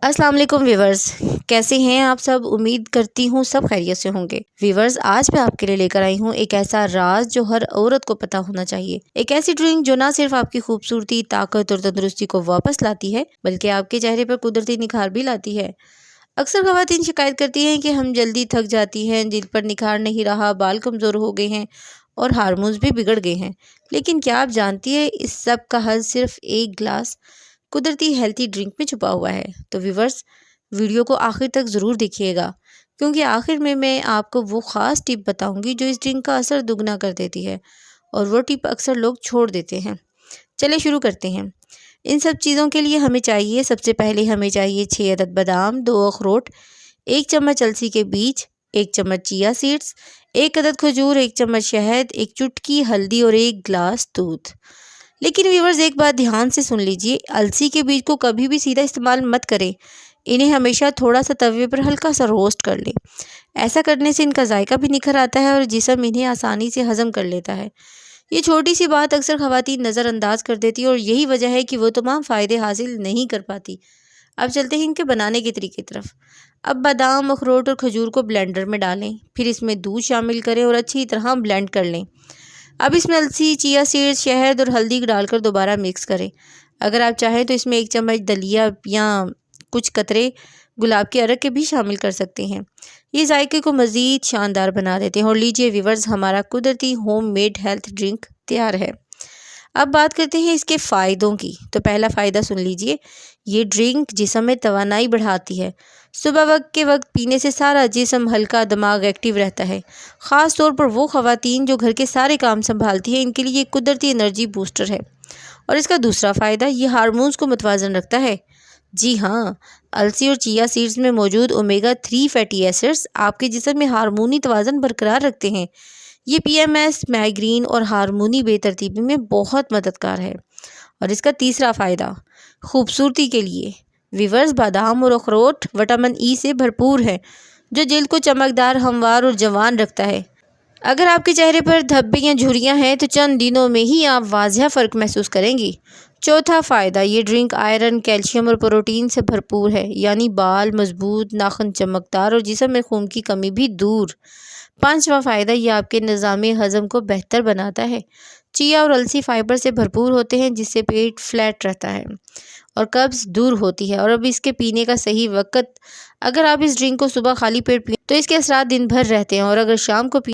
अस्सलाम वालेकुम व्यूवर्स, कैसे हैं आप सब। उम्मीद करती हूँ सब खैरियत से होंगे। व्यूवर्स, आज मैं आपके लिए लेकर आई हूँ एक ऐसा राज जो हर औरत को पता होना चाहिए। एक ऐसी ड्रिंक जो ना सिर्फ आपकी खूबसूरती, ताकत और तंदुरुस्ती को वापस लाती है, बल्कि आपके चेहरे पर कुदरती निखार भी लाती है। अक्सर ख़वातीन शिकायत करती हैं कि हम जल्दी थक जाती हैं, दिल पर निखार नहीं रहा, बाल कमज़ोर हो गए हैं और हार्मोन्स भी बिगड़ गए हैं। लेकिन क्या आप जानती है, इस सब का हल सिर्फ एक ग्लास कुदरती हेल्थी ड्रिंक में छुपा हुआ है। तो व्यूवर्स, वीडियो को आखिर तक ज़रूर देखिएगा, क्योंकि आखिर में मैं आपको वो ख़ास टिप बताऊंगी जो इस ड्रिंक का असर दुगना कर देती है, और वो टिप अक्सर लोग छोड़ देते हैं। चलिए शुरू करते हैं। इन सब चीज़ों के लिए सबसे पहले हमें चाहिए 6 अदद बादाम, 2 अखरोट, 1 चम्मच अलसी के बीज, 1 चम्मच चिया सीड्स, 1 अदद खजूर, 1 चम्मच शहद, 1 चुटकी हल्दी और 1 ग्लास दूध। लेकिन व्यूवर्स, एक बात ध्यान से सुन लीजिए, अलसी के बीज को कभी भी सीधा इस्तेमाल मत करें। इन्हें हमेशा थोड़ा सा तवे पर हल्का सा रोस्ट कर लें। ऐसा करने से इनका जायका भी निखर आता है और जिस्म इन्हें आसानी से हज़म कर लेता है। ये छोटी सी बात अक्सर ख़वातीन नज़रअंदाज कर देती है और यही वजह है कि वो तमाम फ़ायदे हासिल नहीं कर पाती। अब चलते हैं इनके बनाने के तरीके की तरफ। अब बादाम, अखरोट और खजूर को ब्लेंडर में डालें, फिर इसमें दूध शामिल करें और अच्छी तरह ब्लेंड कर लें। अब इसमें अलसी, चिया सीड्स, शहद और हल्दी डालकर दोबारा मिक्स करें। अगर आप चाहें तो इसमें 1 चम्मच दलिया या कुछ कतरे गुलाब के अरक के भी शामिल कर सकते हैं। ये जायके को मज़ीद शानदार बना देते हैं। और लीजिए व्यूवर्स, हमारा कुदरती होम मेड हेल्थ ड्रिंक तैयार है। अब बात करते हैं इसके फ़ायदों की। तो पहला फ़ायदा सुन लीजिए, ये ड्रिंक जिस्म में तवानाई बढ़ाती है। सुबह के वक्त पीने से सारा जिस्म हल्का, दिमाग एक्टिव रहता है। ख़ास तौर पर वो ख़वातीन जो घर के सारे काम संभालती हैं, इनके लिए ये कुदरती एनर्जी बूस्टर है। और इसका दूसरा फ़ायदा, ये हार्मोन्स को मुतवाज़न रखता है। जी हाँ, अलसी और चिया सीड्स में मौजूद ओमेगा 3 फैटी एसिड्स आपके जिस्म में हार्मोनी तवाज़न बरकरार रखते हैं। ये PMS, माइग्रेन और हार्मोनी बेतरतीबी में बहुत मददगार है। और इसका तीसरा फ़ायदा, खूबसूरती के लिए। व्यूवर्स, बादाम और अखरोट विटामिन E से भरपूर है, जो जल्द को चमकदार, हमवार और जवान रखता है। अगर आपके चेहरे पर धब्बे या झुर्रियाँ हैं तो चंद दिनों में ही आप वाज़िह फ़र्क महसूस करेंगी। चौथा फ़ायदा, ये ड्रिंक आयरन, कैल्शियम और प्रोटीन से भरपूर है, यानी बाल मजबूत, नाखून चमकदार और जिस्म में खून की कमी भी दूर। पांचवा फ़ायदा, ये आपके निज़ाम हज़म को बेहतर बनाता है। चिया और अलसी फाइबर से भरपूर होते हैं, जिससे पेट फ्लैट रहता है और कब्ज़ दूर होती है। और अब इसके पीने का सही वक्त, अगर आप इस ड्रिंक को सुबह खाली पेट पिए तो इसके असरात दिन भर रहते हैं, और अगर शाम को